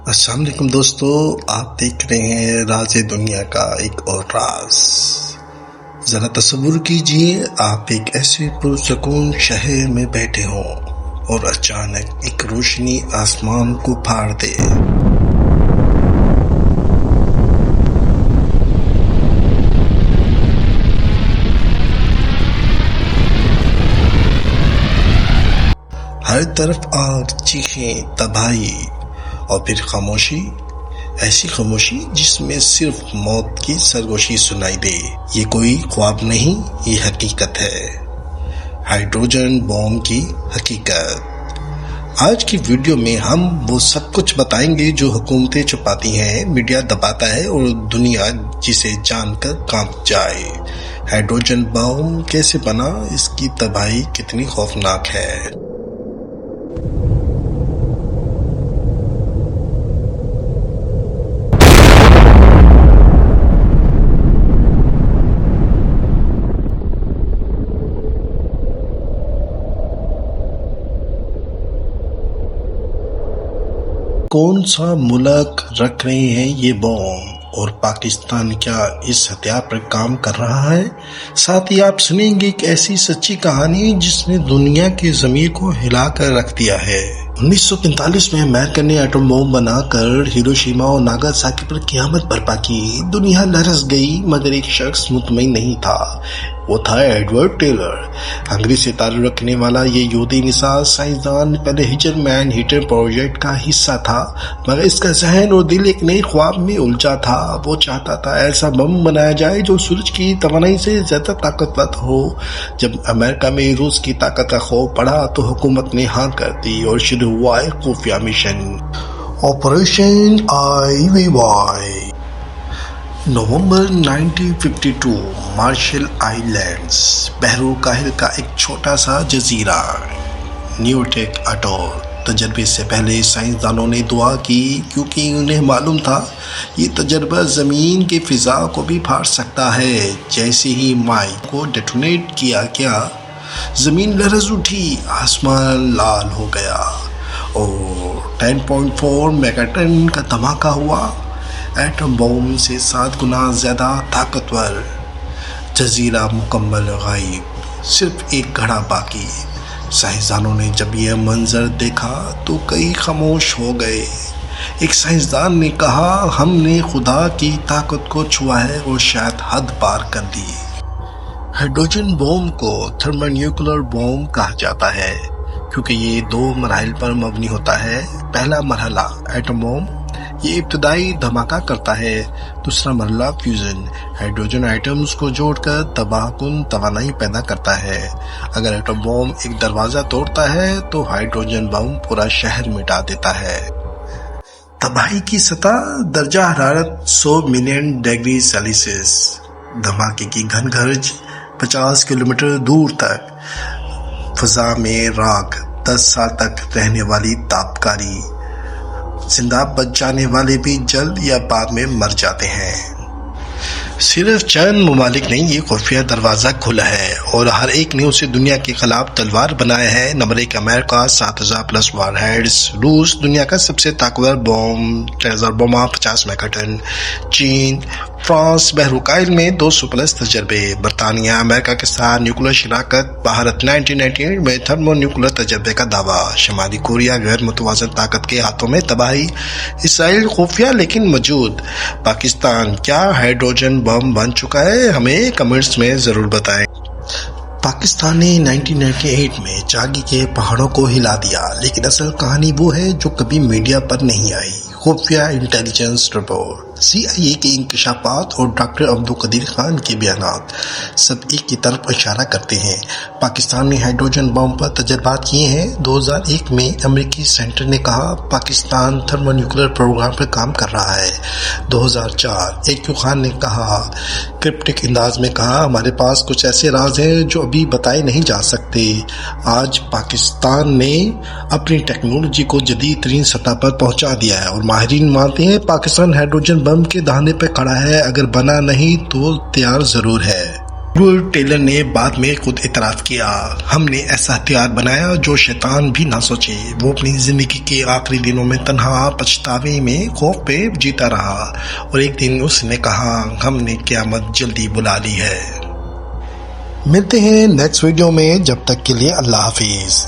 السلام علیکم دوستو، آپ دیکھ رہے ہیں راز دنیا کا ایک اور راز۔ ذرا تصور کیجئے آپ ایک ایسے پرسکون شہر میں بیٹھے ہوں اور اچانک ایک روشنی آسمان کو پھاڑ دے۔ ہر طرف آگ، چیخیں، تباہی اور پھر خاموشی، ایسی خاموشی جس میں صرف موت کی سرگوشی سنائی دے۔ یہ کوئی خواب نہیں، یہ حقیقت ہے، ہائیڈروجن بم کی حقیقت۔ آج کی ویڈیو میں ہم وہ سب کچھ بتائیں گے جو حکومتیں چھپاتی ہیں، میڈیا دباتا ہے اور دنیا جسے جان کر کانپ جائے۔ ہائیڈروجن بم کیسے بنا، اس کی تباہی کتنی خوفناک ہے۔ کون سا ملک رکھ رہے ہیں یہ بم اور پاکستان کیا اس ہتھیار پر کام کر رہا ہے؟ ساتھ ہی آپ سنیں گے ایک ایسی سچی کہانی جس نے دنیا کے ضمیر کو ہلا کر رکھ دیا ہے۔ 1945 میں امریکہ نے ایٹم بم بنا کر ہیروشیما اور ناگاساکی پر قیامت برپا کی۔ دنیا لرز گئی مگر ایک شخص مطمئن نہیں تھا، وہ تھا ایڈورڈ ٹیلر۔ ہنگری سے تعلق رکھنے والا یہ یہودی نژاد سائنسدان پہلے ہجر مین ہیٹر پروجیکٹ کا حصہ تھا، مگر اس کا ذہن اور دل ایک نئے خواب میں الجھا تھا۔ وہ چاہتا تھا ایسا بم بنایا جائے جو سورج کی توانائی سے زیادہ طاقتور ہو۔ جب امریکہ میں روس کی طاقت کا خوف پڑا تو حکومت نے ہاں کر دی اور شروع ہوا ایک خفیہ مشن، آپریشن آئی وی وائی۔ نومبر 1952، مارشل آئی لینڈز، بحر الکاہل کا ایک چھوٹا سا جزیرہ، نیوٹیک اٹول۔ تجربے سے پہلے سائنسدانوں نے دعا کی کیونکہ انہیں معلوم تھا یہ تجربہ زمین کے فضا کو بھی پھاڑ سکتا ہے۔ جیسے ہی مائی کو ڈیٹونیٹ کیا گیا، زمین لرز اٹھی، آسمان لال ہو گیا اور 10.4 میگا ٹن کا دھماکہ ہوا۔ ایٹم بم سے 7 گنا زیادہ طاقتور، جزیرہ مکمل غائب، صرف ایک گھڑا باقی۔ سائنسدانوں نے جب یہ منظر دیکھا تو کئی خاموش ہو گئے۔ ایک سائنسدان نے کہا، ہم نے خدا کی طاقت کو چھوا ہے اور شاید حد پار کر دی۔ ہائیڈروجن بم کو تھرمو نیوکلر بم کہا جاتا ہے کیونکہ یہ 2 مراحل پر مبنی ہوتا ہے۔ پہلا مرحلہ ایٹم بم، یہ ابتدائی دھماکہ کرتا ہے۔ دوسرا مرحلہ فیوژن، ہائیڈروجن ایٹمز کو جوڑ کر تباہ کن توانائی پیدا کرتا ہے۔ اگر ایٹم بم ایک دروازہ توڑتا ہے تو ہائیڈروجن بم پورا شہر مٹا دیتا ہے۔ تباہی کی سطح درجہ حرارت 100 ملین ڈگری سیلسیس، دھماکے کی گھن گرج 50 کلومیٹر دور تک، فضا میں راکھ، 10 سال تک رہنے والی تابکاری، زندہ بچ جانے والے بھی جلد یا بعد میں مر جاتے ہیں۔ صرف چند ممالک نہیں، یہ خفیہ دروازہ کھلا ہے اور ہر ایک نے اسے دنیا کے خلاف تلوار بنایا ہے۔ نمبر 1 امریکہ، 7000 پلس وار ہیڈز۔ روس، دنیا کا سب سے طاقتور بم، 3000 بوما، 50 میگا ٹن۔ چین، فرانس، بحر الکاہل میں 200 پلس تجربے۔ برطانیہ، امریکہ کے ساتھ نیوکلر شراکت۔ بھارت، 1998 میں تھرمو نیوکلر تجربے کا دعویٰ۔ شمالی کوریا، غیر متوازن طاقت کے ہاتھوں میں تباہی۔ اسرائیل، خفیہ لیکن موجود۔ پاکستان، کیا ہائیڈروجن بم بن چکا ہے؟ ہمیں کمنٹس میں ضرور بتائیں۔ پاکستان نے 1998 میں چاگی کے پہاڑوں کو ہلا دیا، لیکن اصل کہانی وہ ہے جو کبھی میڈیا پر نہیں آئی۔ خفیہ انٹیلیجنس رپورٹ، CIA کے انکشافات اور ڈاکٹر عبدالقدیر خان کے بیانات سب ایک کی طرف اشارہ کرتے ہیں۔ پاکستان نے ہائیڈروجن بم پر تجربات کیے ہیں۔ 2001 میں امریکی سینیٹر نے کہا پاکستان تھرمو نیوکلر پروگرام پر کام کر رہا ہے۔ 2004 AQ خان نے کہا، کرپٹک انداز میں کہا، ہمارے پاس کچھ ایسے راز ہیں جو ابھی بتائے نہیں جا سکتے۔ آج پاکستان نے اپنی ٹیکنالوجی کو جدید ترین سطح پر پہنچا دیا ہے اور ماہرین مانتے ہیں پاکستان ہائیڈروجن بم کے دہانے پہ کھڑا ہے، اگر بنا نہیں تو تیار ضرور ہے۔ ٹیلر نے بعد میں خود اعتراف کیا، ہم نے ایسا ہتھیار بنایا جو شیطان بھی نہ سوچے۔ وہ اپنی زندگی کے آخری دنوں میں تنہا پچھتاوے میں خوف پہ جیتا رہا، اور ایک دن اس نے کہا، ہم نے قیامت جلدی بلا لی ہے۔ ملتے ہیں نیکسٹ ویڈیو میں، جب تک کے لیے اللہ حافظ۔